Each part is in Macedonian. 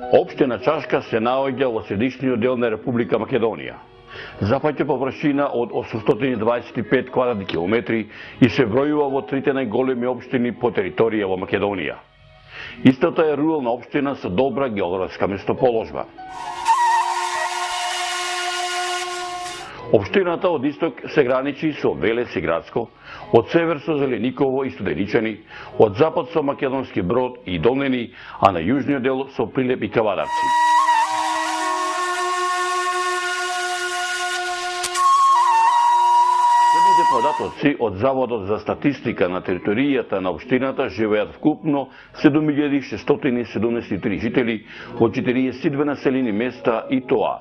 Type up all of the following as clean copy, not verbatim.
Општина Чашка се наоѓа во средишниот дел на Република Македонија. Запаѓа површина од 825 квадратни километри и се бројува во трите најголеми општини по територија во Македонија. Истата е рурална општина со добра географска местоположба. Општината од исток се граничи со Велес и Градско, од север со Зелениково и Студеничани, од запад со Македонски Брод и Долнени, а на јужниот дел со Прилеп и Кавадарци. Следните податоци од Заводот за статистика на територијата на општината живеат вкупно 7673 жители од 42 населени места и тоа: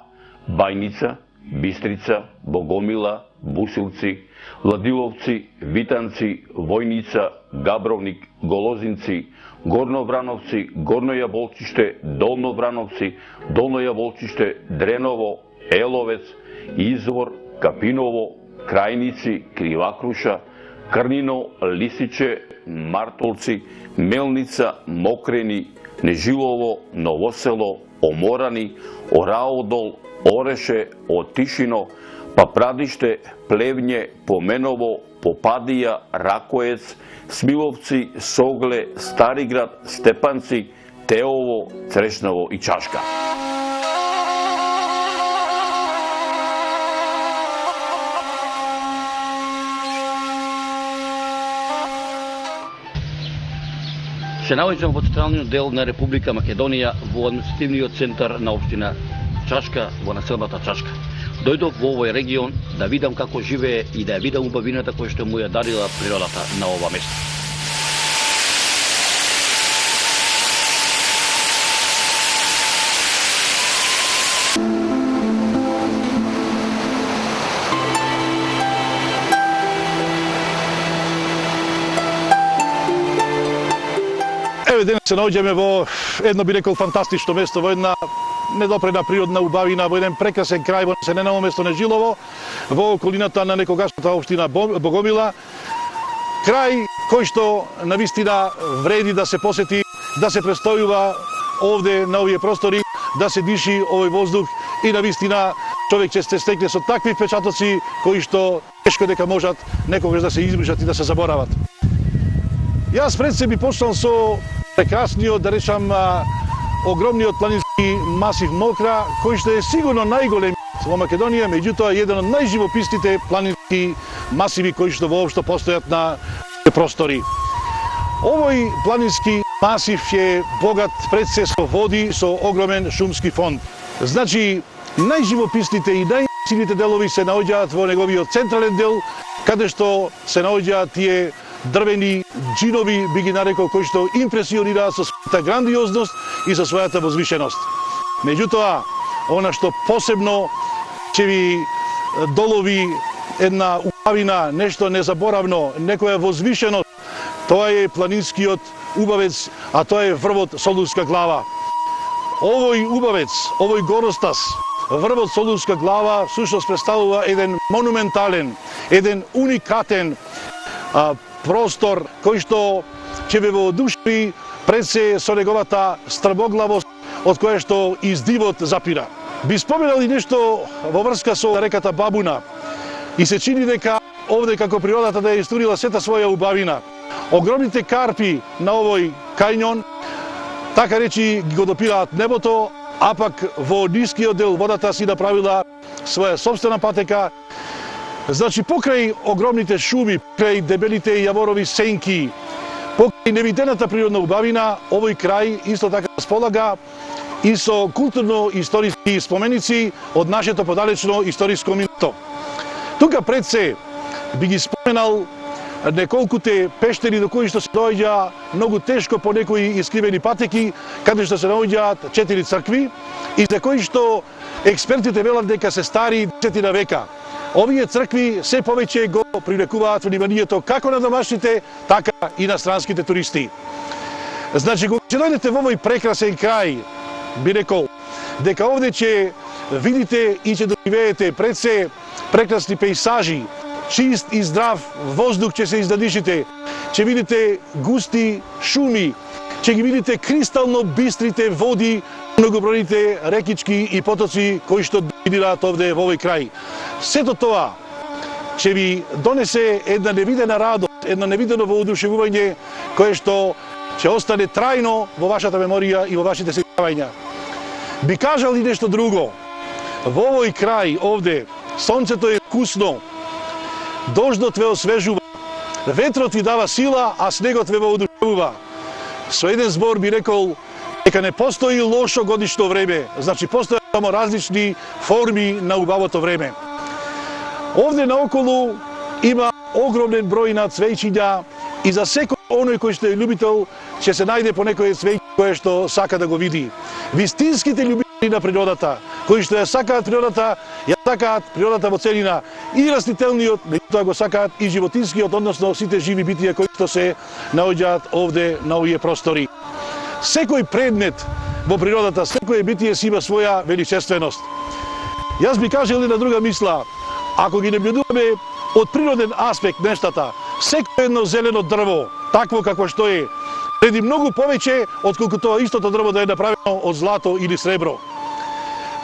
Бајница, Бистрица, Богомила, Бусилци, Владиловци, Витанци, Војница, Габровник, Голозинци, Горно Врановци, Горно Јаволчиште, Долно Врановци, Долно Јаволчиште, Дреново, Еловец, Извор, Капиново, Крајници, Кривакруша, Крнино, Лисиче, Мартолци, Мелница, Мокрени, Нежилово, Новосело, Оморани, Ораодол, Ореше, Отишино, Папрадиште, Плевње, Поменово, Попадија, Ракоец, Смиловци, Согле, Стариград, Степанци, Теово, Црешново и Чашка. Се наоѓам во централниот дел на Република Македонија, во административниот центар на општина Чашка, во населбата Чашка. Дојдов во овој регион да видам како живее и да ја видам убавината која што му ја дарила природата на ова место. Еве денес се наоѓаме во едно, би рекол, фантастично место, во една недопредна природна убавина, во еден прекрасен крај, во населено место Нежилово, во околината на некогашната општина Богомила. Крај кој што навистина вреди да се посети, да се престојува овде на овие простори, да се диши овој воздух и навистина човек ќе се стекне со такви впечатоци кои што тешко дека можат некогаш да се избришат и да се заборават. Јас пред се би почнал со прекрасниот, да речам, огромниот планински масив Мокра, кој што е сигурно најголемиот во Македонија, меѓутоа еден од најживописните планински масиви кои што воопшто постојат на простори. Овој планински масив е богат пред се со води, со огромен шумски фонд. Значи, најживописните и најсилните делови се наоѓаат во неговиот централен дел, каде што се наоѓаат тие дрвени џинови, би ги нарекол, кои што импресионираат со својата грандиозност и со својата возвишеност. Меѓутоа, она што посебно ќе ви долови една убавина, нешто незаборавно, некоја возвишеност, тоа е планинскиот убавец, а тоа е врвот Солунска глава. Овој убавец, овој горостас, врвот Солунска глава, всушност представува еден монументален, еден уникатен простор кој што ќе ве воодушеви пред се со неговата стрмоглавост од која што издивот запира. Би споменал и нешто во врска со реката Бабуна и се чини дека овде како природата да ја истурила сета своја убавина. Огромните карпи на овој кањон, така речи, го допираат небото, а пак во нискиот дел водата си направила своја собствена патека. Значи, покрај огромните шуми, покрај дебелите јаворови сенки, покрај невидената природна убавина, овој крај исто така располага и со културно-историски споменици од нашето подалечно историско минуто. Тука пред се би ги споменал неколкуте пештери до кои што се доаѓа многу тешко по некои искривени патеки, каде што се наоѓаат 4 цркви и за кои што експертите велат дека се стари 10 века. Овие цркви се повеќе го привлекуваат вниманието како на домашните, така и на странските туристи. Значи, кога ќе дојдете во овој прекрасен крај, би рекол, дека овде ќе видите и ќе доживеете пред се прекрасни пейсажи, чист и здрав воздух ќе се издадишите, ќе видите густи шуми, ќе ги видите кристално бистрите води, многобројните рекички и потоци кои што доминираат овде во овој крај. Сето тоа ќе ви донесе една невидена радост, едно невидено воодушевување кое што ќе остане трајно во вашата меморија и во вашите сеќавања. Би кажал и нешто друго. Во овој крај овде сонцето е вкусно, дождот ве освежува, ветрот ви дава сила, а снегот ве воодушевува. Со еден збор би рекол дека не постои лошо годишно време, значи постојат само различни форми на убавото време. Овде наоколу има огромен број на цвејчиња и за секој оној кој што е љубител ќе се најде по некој цвејче кое што сака да го види. Вистинските љубители на природата, кои што ја сакаат природата, ја сакаат природата во целина, и растителниот, меѓутоа го сакаат и животинскиот, односно сите живи битија кои што се наоѓаат овде на овие простори. Секој предмет во природата, секој битие си има своја величественост. Јас би кажал една друга мисла. Ако ги наблюдуваме од природен аспект нештата, секој едно зелено дрво, такво какво што е, вреди многу повеќе отколку тоа истото дрво да е направено од злато или сребро.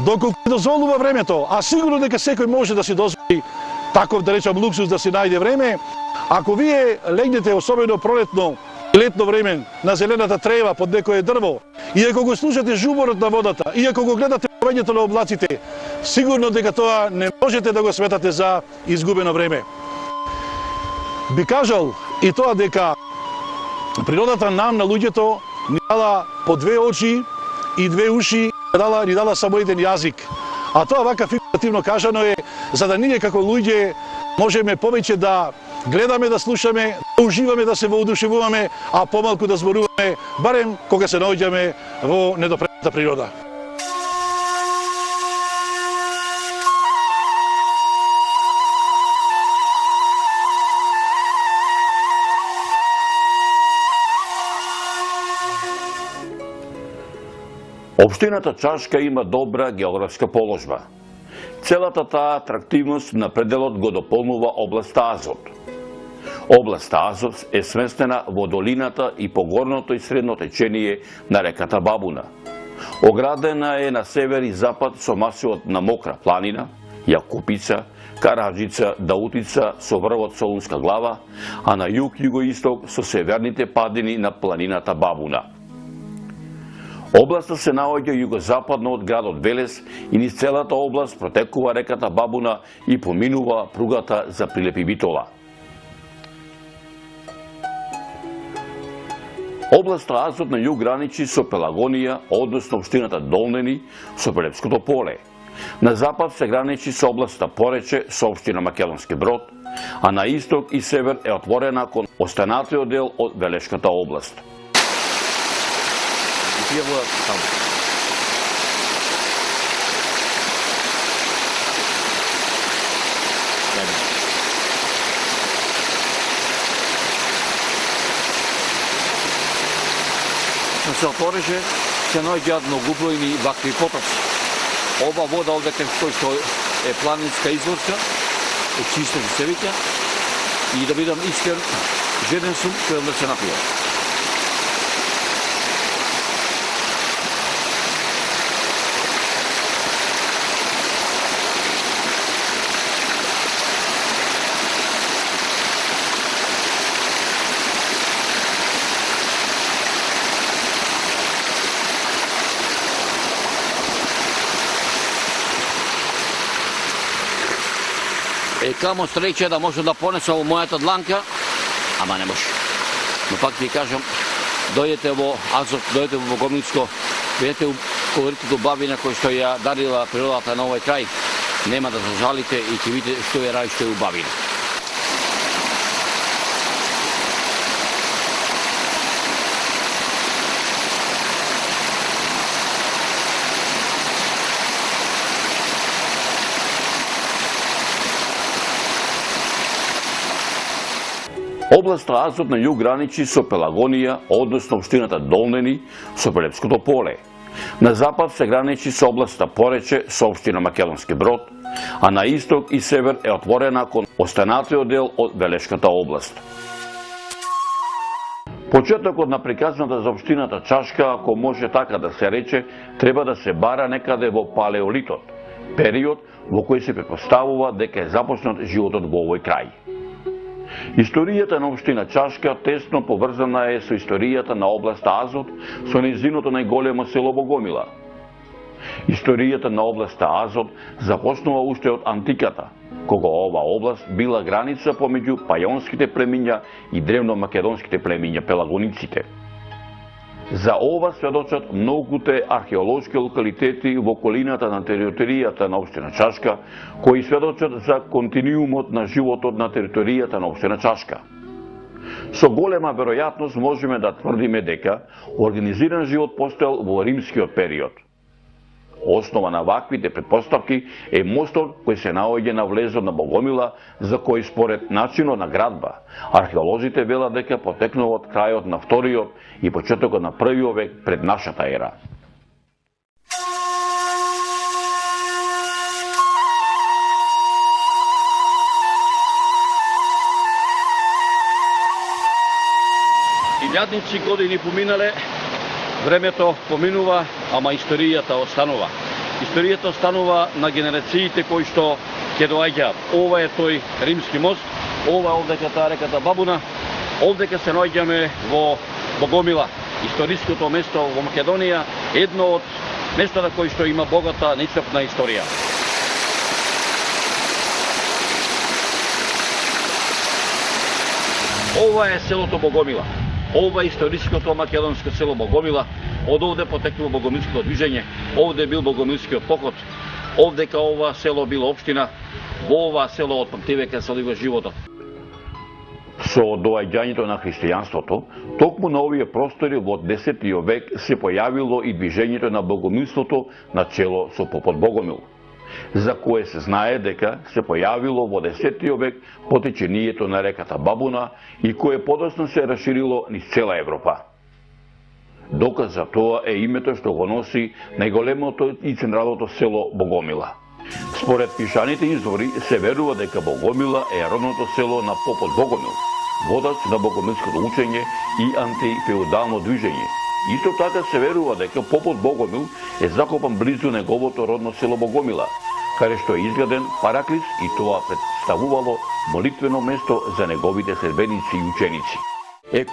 Доколку дозволува времето, а сигурно дека секој може да си дозволи таков, да речам, луксус да си најде време, ако вие легнете особено пролетно и летно време на зелената трева под некое дрво, и ако го слушате жуморот на водата, и ако го гледате повењето на облаците, сигурно дека тоа не можете да го сметате за изгубено време. Би кажал и тоа дека природата нам на луѓето ни дала по две очи и две уши, ни дала само еден јазик. А тоа вака фигуративно кажано е за да ние како луѓе можеме повеќе да гледаме, да слушаме, да уживаме, да се воодушевуваме, а помалку да зборуваме, барем кога се наоѓаме во недопрената природа. Општината Чашка има добра географска положба. Целата таа атрактивност на пределот го дополнува областа Азот. Областа Азот е сместена во долината и погорното и средно течение на реката Бабуна. Оградена е на север и запад со масивот на Мокра планина, Јакупица, Караджица, Даутица со врвот Солунска глава, а на југ-југоисток со северните падини на планината Бабуна. Областа се наоѓа југозападно од градот Велес и низ целата област протекува реката Бабуна и поминува пругата за Прилепи Битола. Областа Азот на југ граничи со Пелагонија, односно општината Долнени, со Прилепското поле. На запад се граничи со областа Порече, со општина Македонски Брод, а на исток и север е отворена кон останатиот дел од Велешката област. На село Порече се наоѓаат многубројни вакви потоци. Ова вода овде кој што е планинска изворска, е чиста и се виќа, и да бидам искрен, жеден сум кај да се напијам. Камо среќа да може да понесам во мојата дланка, ама не може. Но пак ти кажам, дојдете во Азот, дојдете во Богомилско, видете колоритното бабина кој што ја дарила природата на овој крај, нема да зажалите и ќе видите што е рај, што е убавина. Областа Азот на југ граничи со Пелагонија, односно општината Долнени, со Прилепското поле. На запад се граничи со областа Порече, со општина Македонски Брод, а на исток и север е отворена кон останатиот дел од Велешката област. Почетокот на приказната за општината Чашка, ако може така да се рече, треба да се бара некаде во палеолитот, период во кој се претпоставува дека е започнат животот во овој крај. Историјата на општина Чашка тесно поврзана е со историјата на област Азот, со нејзиното најголемо село Богомила. Историјата на област Азот започнува уште од антиката, кога ова област била граница помеѓу пајонските племиња и древномакедонските племиња пелагониците. За ова сведочат многуте археолошки локалитети во околината на територијата на општина Чашка, кои сведочат за континуумот на животот на територијата на општина Чашка. Со голема веројатност можеме да тврдиме дека организиран живот постоел во римскиот период. Основа на ваквите претпоставки е мостот кој се наоѓа на влезот на Богомила, за кој според начинот на градба, археолозите велат дека потекнува од крајот на вториот и почетокот на првиот век пред нашата ера. Илјадници години поминале, времето поминува, ама историјата останува. Историјата останува на генерациите кои што ќе доаѓаат. Ова е тој римски мост, ова е овдека таа реката Бабуна, овдека се наоѓаме во Богомила, историското место во Македонија, едно од местата кои што има богата, неисцрпна историја. Ова е селото Богомила. Ова е историското македонско село Богомила. Од овде потекнува богомилското движење, овде бил богомилскиот поход, овдека ова село било општина, во ова село од памтивека се одлива животот. Со доаѓањето на христијанството, токму на овие простори во 10 век се појавило и движењето на богомилството на чело со попот Богомил, за кое се знае дека се појавило во 10 век по течението на реката Бабуна и кое подоцна се расширило низ цела Европа. Доказ за тоа е името што го носи најголемото и централното село Богомила. Според пишаните извори се верува дека Богомила е родното село на попот Богомил, водач на богомилското учење и антифеудално движење. Исто така се верува дека попот Богомил е закопан близу неговото родно село Богомила, каде што е изграден параклис и тоа представувало молитвено место за неговите следбеници и ученици.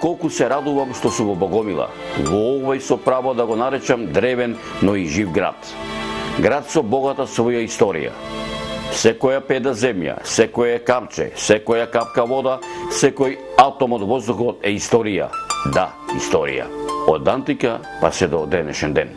Колку се радувам што сум во Богомила, во овој со право да го наречам древен, но и жив град. Град со богата своја историја. Секоја педа земја, секоја камче, секоја капка вода, секој атом од воздухот е историја. Да, историја. Од антика па се до денешен ден.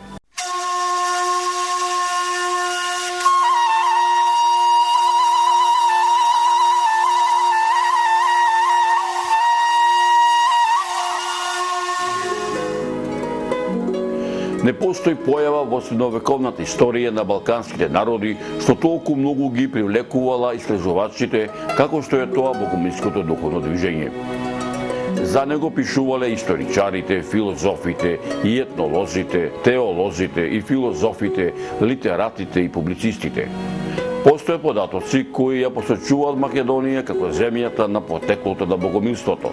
Не постои појава во средновековната историја на балканските народи што толку многу ги привлекувала истражувачите како што е тоа богомилското духовно движење. За него пишувале историчарите, филозофите и етнолозите, теолозите и филозофите, литератите и публицистите. Постојат податоци кои ја посочуваат Македонија како земјата на потеклото на богомилството.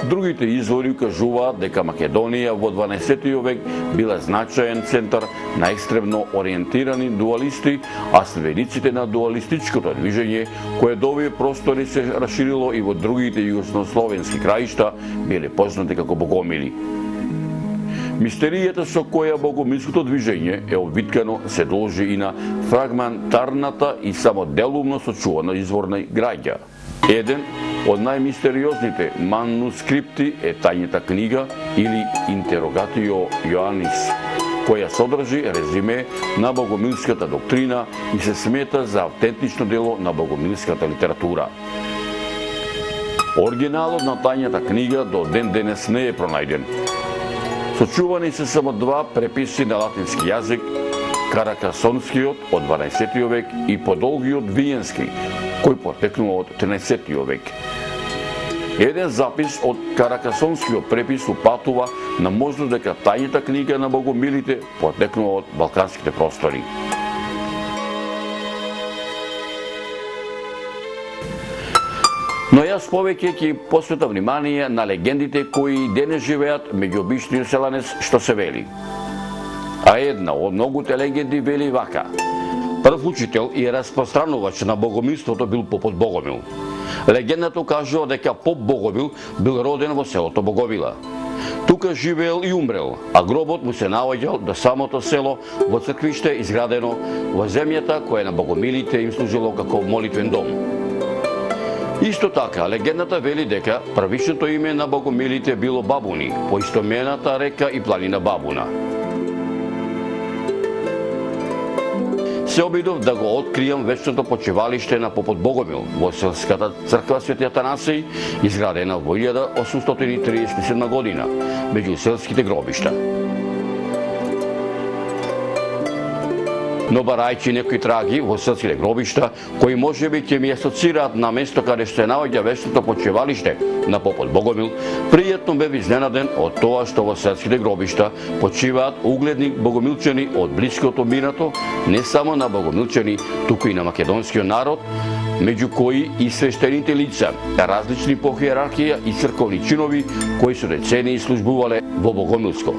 Другите извори укажуваат дека Македонија во 12 век била значаен центар на екстремно ориентирани дуалисти, а следбениците на дуалистичкото движење, кое до овие простори се расширило и во другите југословенски краишта, биле познати како богомили. Мистеријата со која богомилското движење е обвиткано се должи и на фрагментарната и само делумно сочувана изворна граѓа. Еден од најмистериозните манускрипти е тајната книга или Интерогатио Јоанис, која содржи резиме на богомилската доктрина и се смета за автентично дело на богомилската литература. Оригиналот на тајната книга до ден денес не е пронајден. Сочувани се само два преписи на латински јазик, Каракасонскиот од 12 век и подолгиот Виенски, кој потекнува од 13 век. Еден запис од Каракасонскиот препис упатува на можност дека тајната книга на богомилите потекнува од балканските простори. Но јас повеќе ќе посветам внимание на легендите кои денес живеат меѓу обичниот селанец што се вели. А една од многуте легенди вели вака. Прв учител и распространувач на богомилството бил попот Богомил. Легендата кажува дека поп Богомил бил роден во селото Боговила. Тука живеел и умрел, а гробот му се наоѓал до самото село во црквиште изградено во земјата која на богомилите им служило како молитвен дом. Исто така, легендата вели дека првичното име на богомилите било Бабуни, по истоимената река и планина Бабуна. Се обидов да го откријам вечното почивалиште на попот Богомил во селската црква Свети Атанасиј, изградена во 1837 година, меѓу селските гробишта. Но барајќи некои траги во селските гробишта, кои можеби ќе ми асоцираат на место каде што се наоѓа вечното почивалиште на попот Богомил, пријатно бев изненаден од тоа што во селските гробишта почиваат угледни богомилчани од блиското минато, не само на богомилчани, туку и на македонскиот народ, меѓу кои и свештените лица, различни по хиерархија и црковни чинови, кои со децении службувале во Богомилско.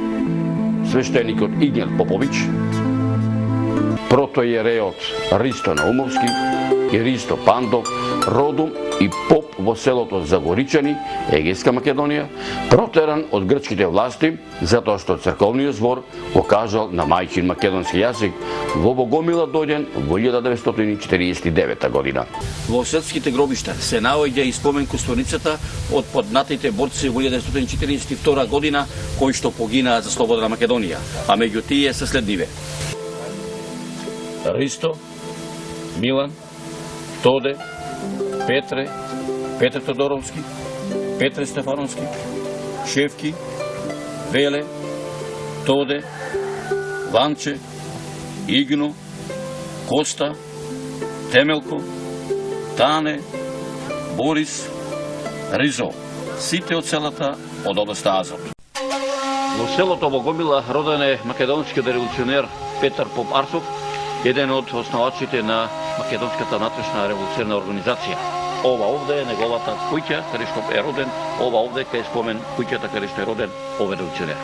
Свештеникот Игнат Попович, протоиереот Ристо Наумовски и Ристо Пандов, родом и поп во селото Загоричани, Егејска Македонија, протеран од грчките власти затоа што црковниот збор го кажал на мајчин македонски јазик, во Богомила дојден во 1949 година. Во селските гробишта се наоѓа и спомен кустоницата од поднатите борци во 1942 година кои што погинаа за слободна Македонија, а меѓу тие се следниве: Ристо, Милан, Тоде, Петре, Петре Тодоровски, Петре Стефановски, Шевки, Веле, Тоде, Ванче, Игно, Коста, Темелко, Тане, Борис, Ризо, сите од селата од областа Азот. Во селото Богомила роден е македонскиот револуционер Петар Поп Арсов, еден од основачите на македонската натрешна револуционерна организација. Ова овде е неговата куќа, каде што е роден, ова овде кај спомен куќата каде што е роден овој револуционер.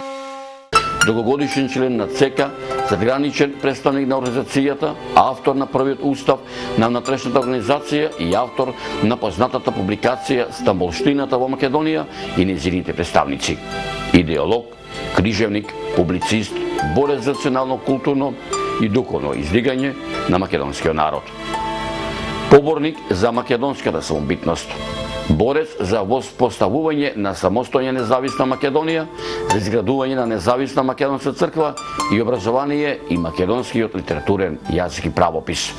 Долгогодишен член на ЦК, задграничен представник на организацијата, автор на првиот устав на натрешната организација и автор на познатата публикација Стамболштината во Македонија и незините представници. Идеолог, книжевник, публицист, борец за национално, културно и духовно издигање на македонскиот народ. Поборник за македонската самобитност. Борец за воспоставување на самостојна независна Македонија, за изградување на независна македонска црква и образование и македонскиот литературен јазик и правопис.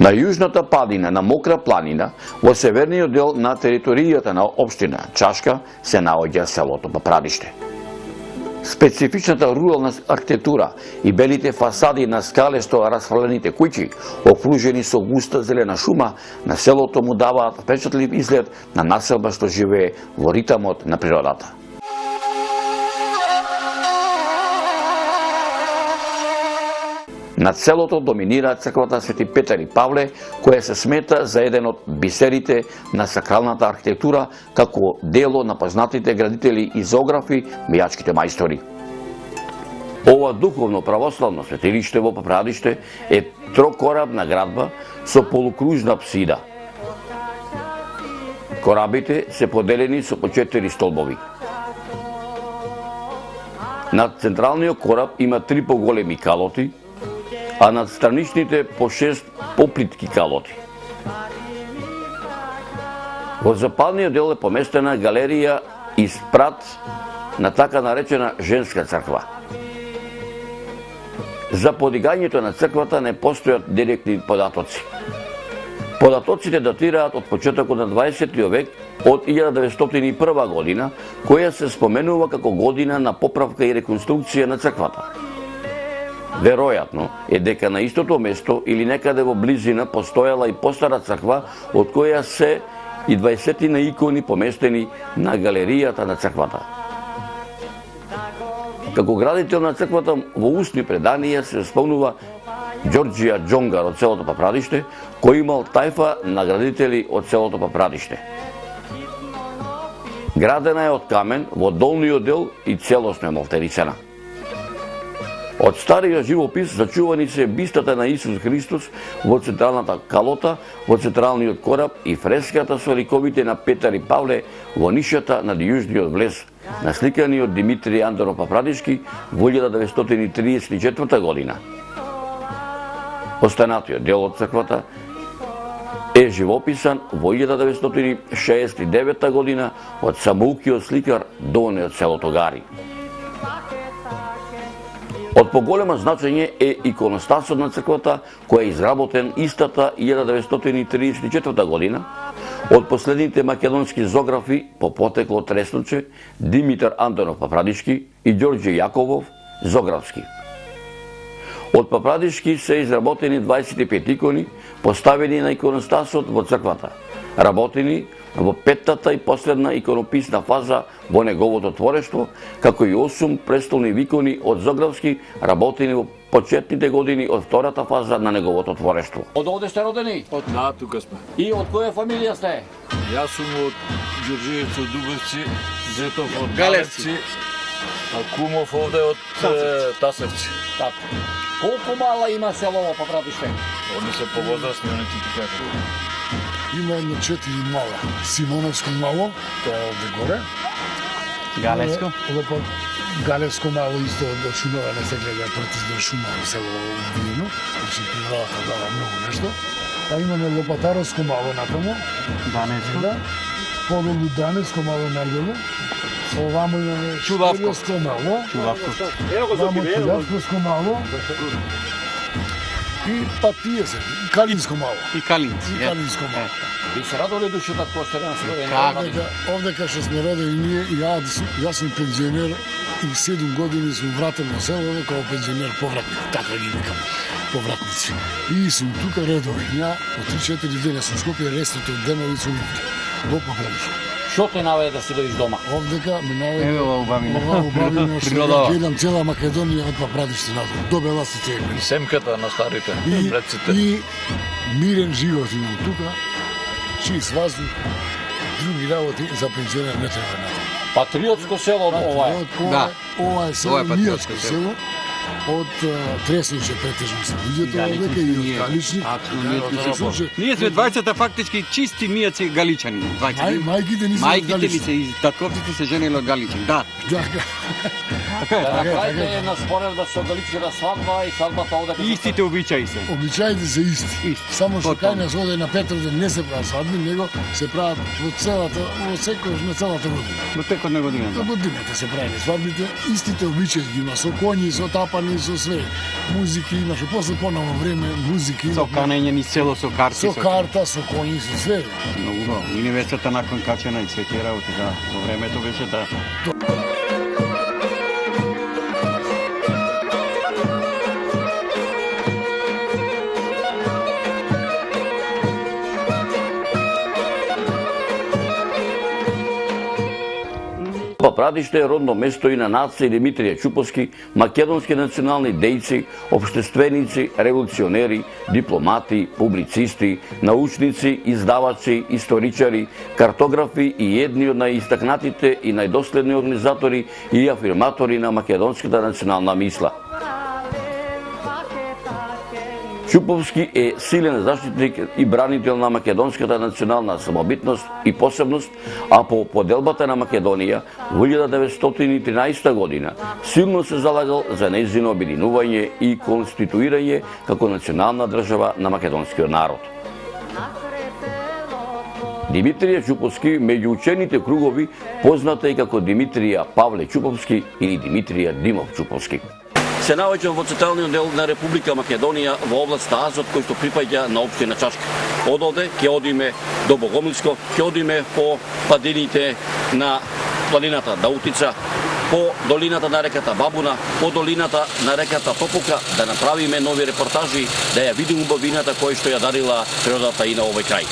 На јужната падина на Мокра планина, во северниот дел на територијата на општина Чашка, се наоѓа селото Папрадиште. Специфичната рурална архитектура и белите фасади на скалесто расфрлените куќи, окружени со густа зелена шума, на селото му даваат впечатлив изглед на населба што живее во ритамот на природата. Над селото доминира црквата Свети Петар и Павле, која се смета за еден од бисерите на сакралната архитектура, како дело на познатите градители и зоографи, мејачките мајстори. Ова духовно православно светилиште во Папрадиште е трокорабна градба со полукружна апсида. Корабите се поделени со по 4 столбови. Над централниот кораб има 3 поголеми калоти, а над страничните по 6 поплитки калоти. Во западниот дел е поместена галерија и спрат на така наречена женска црква. За подигањето на црквата не постојат директни податоци. Податоците датираат од почетокот на 20 век, од 1901 година, која се споменува како година на поправка и реконструкција на црквата. Веројатно е дека на истото место или некаде во близина постојала и постара црква од која се и 20 на икони поместени на галеријата на црквата. Како градител на црквата во устни преданија се спомнува Ѓорѓија Џонгар од селото Папрадиште, кој имал тајфа на градители од селото Папрадиште. Градена е од камен во долниот дел и целосно е малтерисана. Од стариот живопис зачувани се бистата на Исус Христос во централната калота, во централниот кораб и фреската со ликовите на Петар и Павле во нишата над јужниот влез, насликани од Димитрije Андонов Папрадишки во 1934 година. Останатиот дел од црквата е живописан во 1969 година од самоукиот сликар Доне од селото Гари. Од поголема значење е иконостасот на црквата, кој е изработен истата 1934 година од последните македонски зографи по потекло од Тресноче, Димитар Андонов Папрадишки и Ѓорѓе Јаковов зографски. Од Папрадишки се изработени 25 икони, поставени на иконостасот во црквата, работени во петтата и последна иконописна фаза во неговото творештво, како и 8 престолни икони од зографски, работени во почетните години од втората фаза на неговото творештво. Од овде сте родени? Да, тука сме. И од која фамилија сте? Јас сум од Ѓорѓевец од Дубевци, Зетов од Галевци. Галевци, а Кумов овде од Тасевци. Така. Колку мала има село Папрадиште? Они се повозрастни, они ти кажат. Има едно 4 мала. Симоновско мало, тоа е овде горе. Галевско? Лепо Галевско мало исто од шумава, не се гледа протезно шумава село Вино, значи природата дава многу нешто. Па имаме Лопатаровско мало натаму. Данецко? Да. Подолу Данецко мало најдолу. Овамо имаме Чувавко. Чувавско мало. Чувавко. Вамо Чувавско мало. И па тие се, и Калинско мало. И Калинци. И Калинско мало. Ви се радоли душата кој сте нас родени? Овде кај што сме родени ние, јас сум пензионер и 7 години сум вратен на село како пензионер повратник, така ги викам, повратници. И сум тука редовен, ја по 3-4 дена сум Скопје, рестото денови сум во Папрадиште. Што те наведе да си дојдеш дома? Овдека ме наведе Ево убавина. убавина што Природава. гледам цела Македонија од Папрадиште надолу, до Бела Сицилија. Семката на старите предците. И мирен живот имам тука, чист воздух, други работи за пензионер не треба на тоа. Патриотско село ова е. Да. Ова е село, Ова е патриотско Мијачко село. село, од Тресниче претежно се луѓето овдека и од Галични. Ние сме 20-та фактички чисти мијаци галичани. 20. Мајките ни се од Мајките ми Галични. се и татковците се женели од галичани. Да. Така. Да направите една споредба со галичката свадба и свадбата овде. Истите обичаи се. Обичаите се исти. Исти. Само што Потом. кај нас оде на Петровден не се прават свадби, него се прават во целата, во секојаш на целата година. До текот на годината. До годината се правени свадбите, истите обичаи ги има, со коњи, со тапани, со све. Музики имаше, после поново време музики Со има. канење ни село, со карти. Со карта, со коњи, со све. Многу убаво. И невестата након качена и све тие работи, да. Во времето беше да. Папрадиште е родно место и на нација Димитрije Чуповски, македонски национални дејци, општественици, револуционери, дипломати, публицисти, научници, издавачи, историчари, картографи и едни од најистакнатите и најдоследни организатори и афирматори на македонската национална мисла. Чуповски е силен заштитник и бранител на македонската национална самобитност и посебност, а по поделбата на Македонија во 1913 година силно се залагал за нејзино обединување и конституирање како национална држава на македонскиот народ. Димитрije Чуповски меѓу учените кругови позната и како Димитрije Павле Чуповски или Димитрije Димов Чуповски. Се наоѓам во централниот дел на Република Македонија во област Азот, кој што припаѓа на општина Чашка. Од овде ќе одиме до Богомилско, ќе одиме по падините на планината Даутица, по долината на реката Бабуна, по долината на реката Топука, да направиме нови репортажи, да ја видим убавината која што ја дарила природата и на овој крај.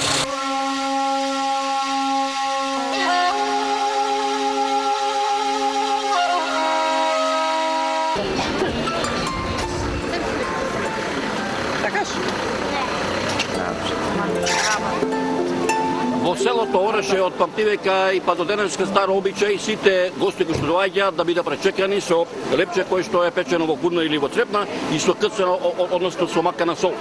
селото Ореше од памтивека и па до денеска стар обичај сите гости кои што доаѓаат да бидат пречекани со лепче кој што е печено во кудна или во црепна и со кцена, односно со макана сол.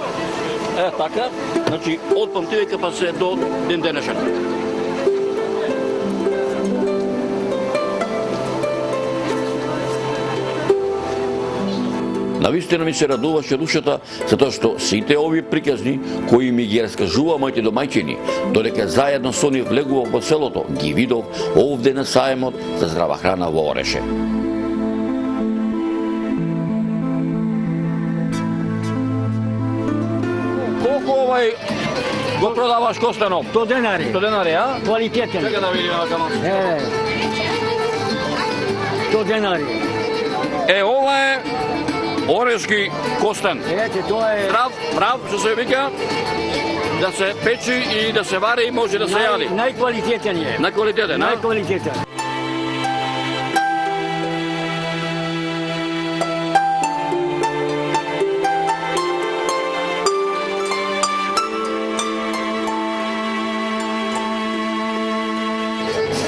Така, значи од памтивека па се до ден денешен. Навистина ми се радуваше душата, затоа што сите овие приказни кои ми ги раскажува моите домајчини, додека заедно со нив влегував во селото, ги видов овде на саемот за здрава храна во Ореше. Колку го продаваш костенов? 100 денари. 100 денари, а? Квалитетен. Чека да видиме на канал. 100 денари. Ова е орешки костен. Ете, тоа е Прав, што се вика, да се печи и да се вари и може да се јади. најквалитетен е. На квалитетен, а? Најквалитетен.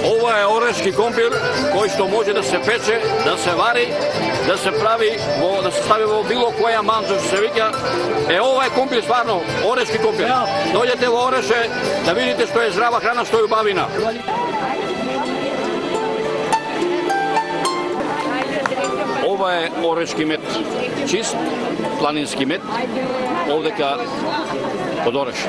Ова е орешки компир кој што може да се пече, да се вари, да се прави, да се стави во било која манза што се вика. Ова е компир стварно, орешки компир. Дојдете во Ореше да видите што е здрава храна, што е убавина. Ова е орешки мед, чист планински мед, овдека од Ореш.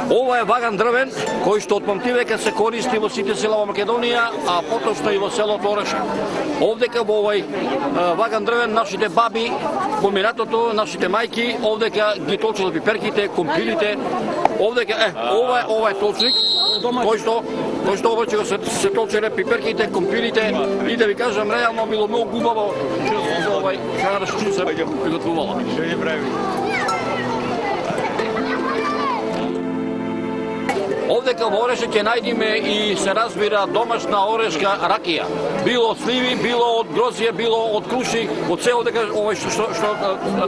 Ова е ваган дрвен кој што од памтивека се користи во сите села во Македонија, а поточно и во селото Ореше. Овдека во овој ваган дрвен нашите баби во минатото, нашите мајки овдека ги точеле пиперките, компирите. Овдека ова е точник кој што овоќе го се точеле пиперките, компирите и да ви кажам реално било многу убаво овај храна што се приготвувала. Овдека во Ореше ќе најдеме и се разбира домашна орешка ракија. Било од сливи, било од грозје, било од круши, од се овдека овој што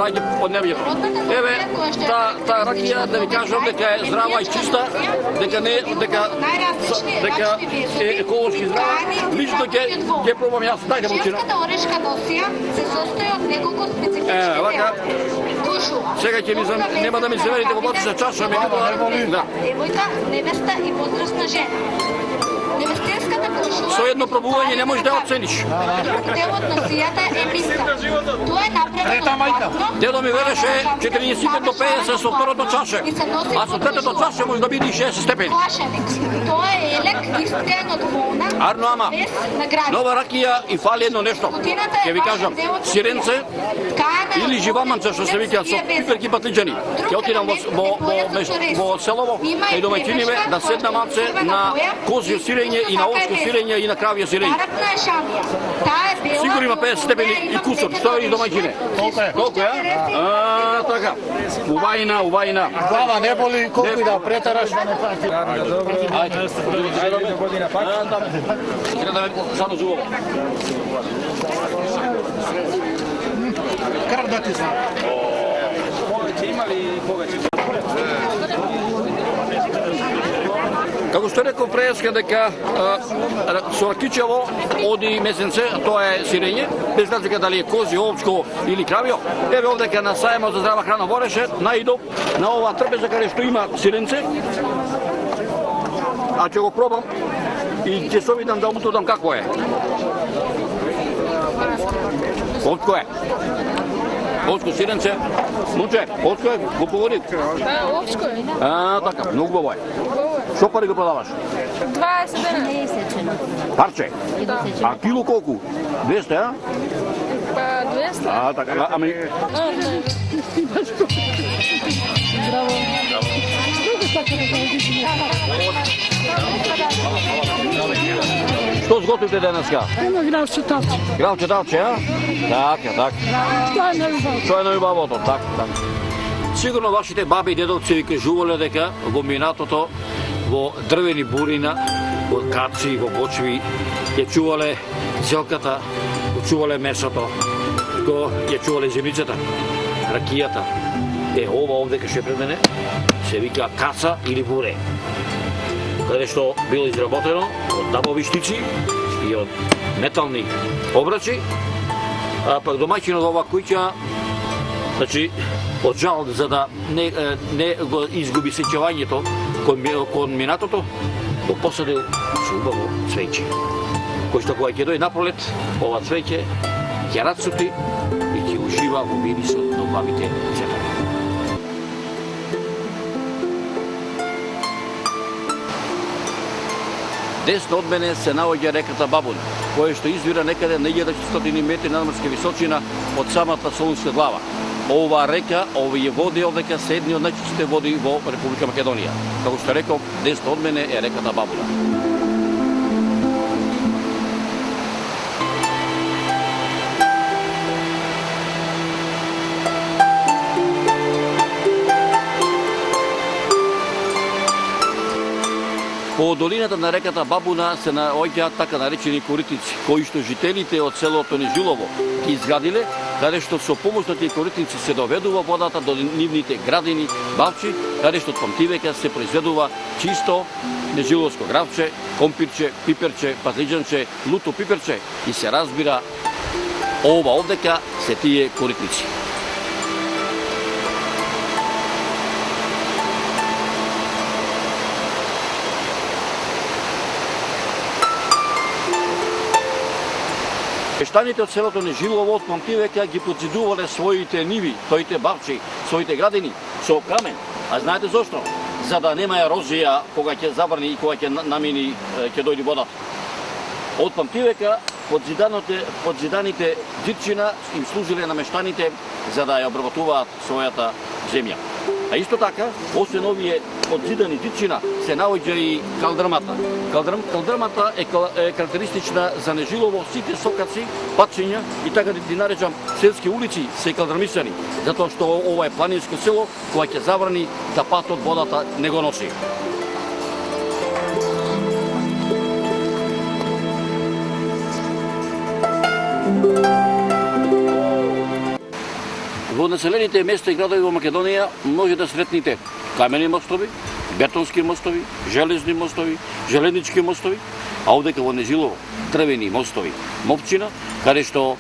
раѓа од невјето. Еве, таа ракија да ви кажам дека е здрава и чиста, дека е еколошки здрава. Лично ќе пробам јас, дајте молчина. Чешката орешка носија се состои од неколку специфични кушува. Сега ќе ми нема да ми се верите во за чаша, да. Девојка, невеста и возрастна жена. Невестинската кушува со едно пробување не можеш да оцениш. Дел од носијата е миска. Тоа е направено од вапно. Дедо ми велеше 40 до 50 со второто чаше, а со третото чаше може да биде 60 степени. Клашеник. Тоа е елек искрен од волна. Арно, ама, нова ракија и фали едно нешто. Ќе ви кажам, сиренце или живаманца што се вика со пиперки патлиџани. Ќе отидам во селово и домаќиниве да седна малце на козје сирење и на овчко сирење и на кравје сирење. Сигурно има 50 степени и кусор. Што е и домаќине? Колку е? Така. Убајна. Глава не боли, колку и да претараш. Ајде. Да ме само зубово. Кар да ти знам. Како што реков преска дека со ракичево оди месенце, тоа е сирење, без разлика дали е кози, овчко или кравјо. Еве овдека на сајмот за здрава храна во Ореше наидов на оваа трпеза каде што има сиренце. А ќе го пробам и ќе се обидам да утудам какво е. Овчко е. Овчко сиренце. Момче, овчко е, го поводи. Овчко е, така, многу убаво е. Што пари го продаваш? 20 денари. Парче? А кило колку? 200, а? Па 200. Така, ами... Браво. Што сготвите денеска? Ема гравче тавче. Гравче тавче, а? Така. Тоа е најубаво. Тоа е најубавото, така. Сигурно вашите баби и дедовци ви кажувале дека во минатото во дрвени бурина, во каци, во бочви, ја чувале зелката, го чувале месото. Ако ја чувале земјицата, ракијата, ова овде кај пред мене се вика каца или буре, каде што било изработено од дабови штици и од метални обрачи, а пак домаќинот во оваа куќа, значи, од жал за да не го изгуби сеќавањето кон минатото, го посадил со убаво цвеќе. Кој што кога ќе дојде напролет, ова цвеќе ќе рацути и ќе ужива во мирисот на убавите цветови. Десно од мене се наоѓа реката Бабуна, која што извира некаде на 1400 метри надморска височина од самата Солунска глава. Ова река, овие води овдека се едни од најчистите води во Република Македонија. Како што реков, десно од мене е реката Бабуна. По долината на реката Бабуна се наоѓаат така наречени коритници, кои што жителите од селото Нежилово ги изградиле, каде што со помош на тие коритници се доведува водата до нивните градини, бавчи, каде што од памтивека се произведува чисто нежиловско гравче, компирче, пиперче, патлиџанче, луто пиперче и се разбира ова овдека се тие коритници. Мештаните од селото Нежилово од памтивека ги подзидувале своите ниви, своите бавчи, своите градини со камен. А знаете зошто? За да нема ерозија кога ќе заврни и кога ќе намини, ќе дојде водата. Од памтивека подзиданите дирчина им служиле на мештаните за да ја обработуваат својата земја. А исто така, освен овие подзидани дирчина, се наоѓа и калдрмата. Калдрмата е карактеристична за Нежилово, сите сокаци, патчиња и така да ти наречам селски улици се калдрмисани, затоа што ова е планинско село, кога ќе заврни да патот водата не го носи. Во населените места и градови во Македонија може да сретните камени мостови, бетонски мостови, железни мостови, железнички мостови, а овдека во Нежилово дрвени мостови, мопчина, каде што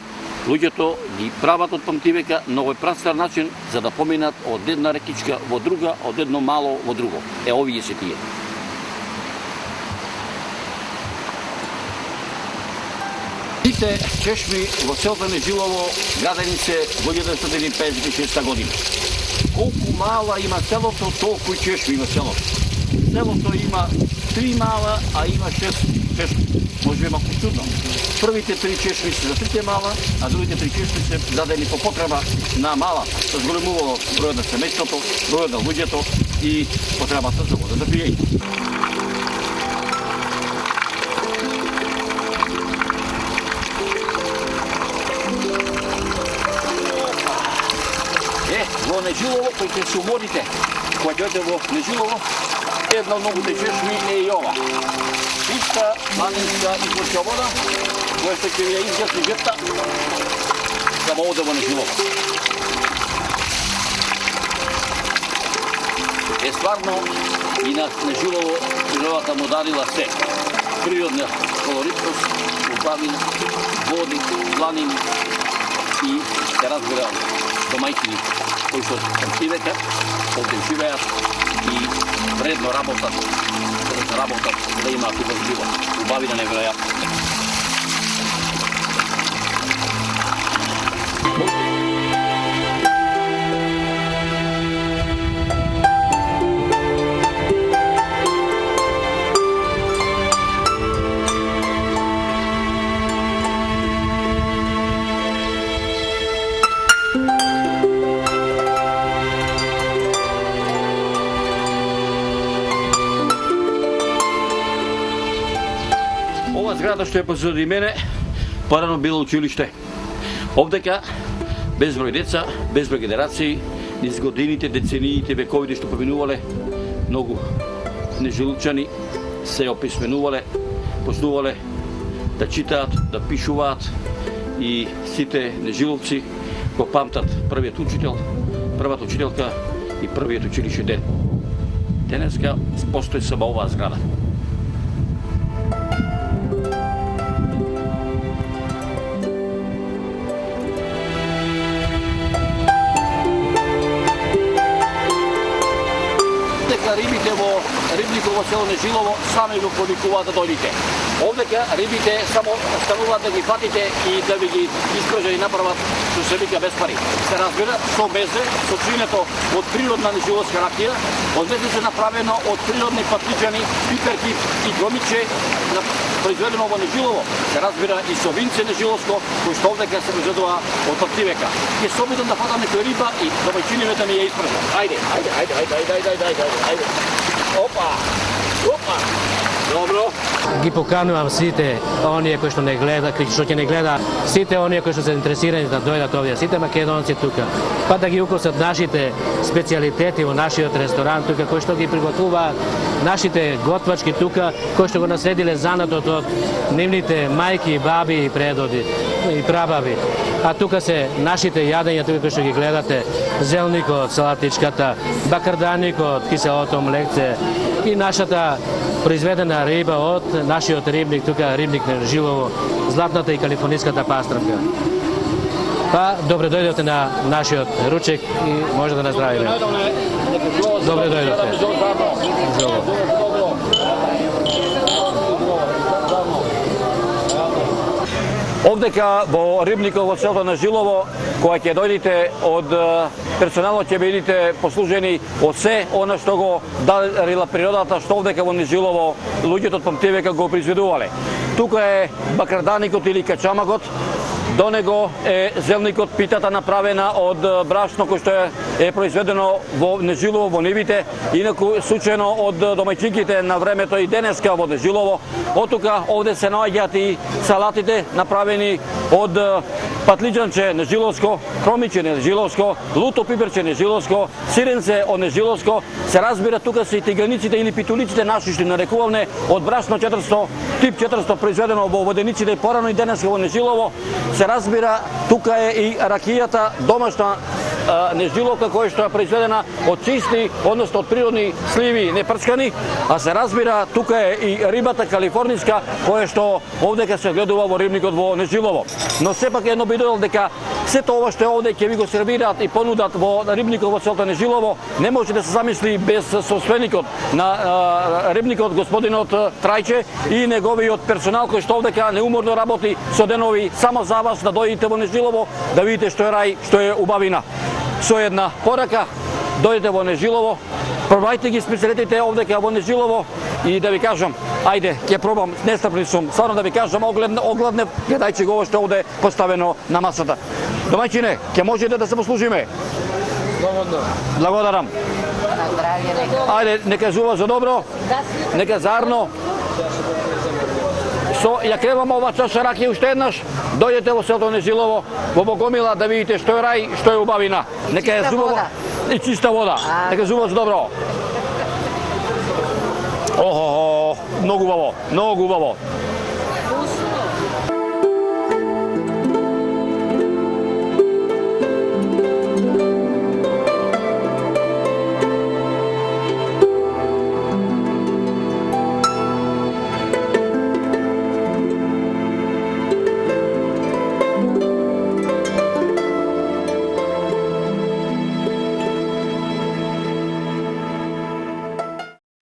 луѓето ги прават од памтивека на овој прастар начин за да поминат од една рекичка во друга, од едно мало во друго. Овие се тие. Сите чешми во селото Нежилово градени се во 1956 година. Колку мала има селото, толку и чешми има селото. Селото има 3 мала, а има 6 чешми. Може би малку чудно. Првите 3 чешми се за 3 мала, а другите 3 чешми се дадени по потреба на мала. Зголемувало бројот на семејството, бројот на луѓето и потребата за вода за пиење. Во Нежилово, кој ќе се уморите, кога дојдете во Нежилово, една од многуте чешми е и ова. Чиста, планинска и горка вода, која што ќе ви ја изгасни жепта, само оде во Нежилово. Стварно и на Нежилово природата му дарила се. Природна колоритност, убавина, води, планини и се разбира домајчини кои што памтивека овде живеат и вредно работат, да имаат убав живот, убавина неверојатна. Зграда што е позади мене, порано било училиште. Овдека, безброј деца, безброј генерации, низ годините, децениите, вековите што поминувале, многу нежилчани се описменувале, почнувале да читаат, да пишуваат и сите нежиловци го памтат првиот учител, првата учителка и првиот училишен ден. Денеска постои само оваа зграда. Рибите во Рибниково село Нежилово сами го повикуваат да дојдете. Овдека рибите само стануваат да ги фатите и да ви ги испражат и направат што се вика без пари. Се разбира, со мезе, со свинето од природна нежиловска ракија, од мезето направено од природни патлиџани, пиперки и громиче, произведено во Нежилово. Се разбира и со винце нежиловско, кој што овдека се произведува од патливека. Ќе се обидам да фатам некоја риба и домаќините ми ја испражат. Ајде. Опа. Добро. Ги поканувам сите оние кои што не гледа, што ќе не гледа, сите оние кои што се интересирани да дојдат овде, сите македонци тука, па да ги укусат нашите специјалитети во нашиот ресторан тука, кои што ги приготуваат нашите готвачки тука, кои што го наследиле занатот од нивните мајки, баби и предоди и прабаби. А тука се нашите јадења, тука кои што ги гледате, зелникот, салатичката, бакарданикот, киселото омлекце и нашата произведена риба од нашиот рибник, тука рибник Нежилово, златната и калифорниската пастрамка. Па, добре дојдовте на нашиот ручек и може да наздравиме. Добре дојдовте. Овдека во Рибникот во селото Нежилово, кога ќе дојдете од персоналот ќе бидете послужени од се она што го дарила природата, што овдека во Нежилово луѓето од памтивека го произведувале. Тука е бакарданикот или качамагот, до него е зелникот, питата направена од брашно кој што е произведено во Нежилово во нивите, инаку сучено од домаќинките на времето и денеска во Нежилово. Од тука овде се наоѓаат и салатите направени од патлиџанче нежиловско, хромиче нежиловско, луто пиперче нежиловско, сиренце од нежиловско. Се разбира тука се и тиганиците или питулиците наши што нарекувалне од брашно 400, тип 400 произведено во водениците порано и денеска во Нежилово. Се разбира тука е и ракијата домашна нежиловка која што е произведена од чисти, односно од природни сливи, не прскани, а се разбира тука е и рибата калифорниска која што овдека се гледува во рибникот во Нежилово. Но сепак едно би додал дека сето ова што е овде ќе ви го сервираат и понудат во рибникот во селото Нежилово, не може да се замисли без собственикот на рибникот господинот Трајче и неговиот персонал кој што овдека неуморно работи со денови само за вас да дојдете во Нежилово, да видите што е рај, што е убавина. Со една порака, дојдете во Нежилово, пробајте ги специјалитетите овдека во Нежилово и да ви кажам, ајде, ќе пробам, нестрпни сум, стварно да ви кажам, огладнев, гледајте го што овде поставено на масата. Домаќине, ќе можете да се послужиме? Благодарам. Ајде, нека зува за добро, нека зарно. Ја кревам ова чаша ракија уште еднаш, дојдете во селото Нежилово, во Богомила да видите што е рај, што е убавина. Нека е зубаво и чиста вода. Нека зува за добро. Охо, многу убаво, многу убаво.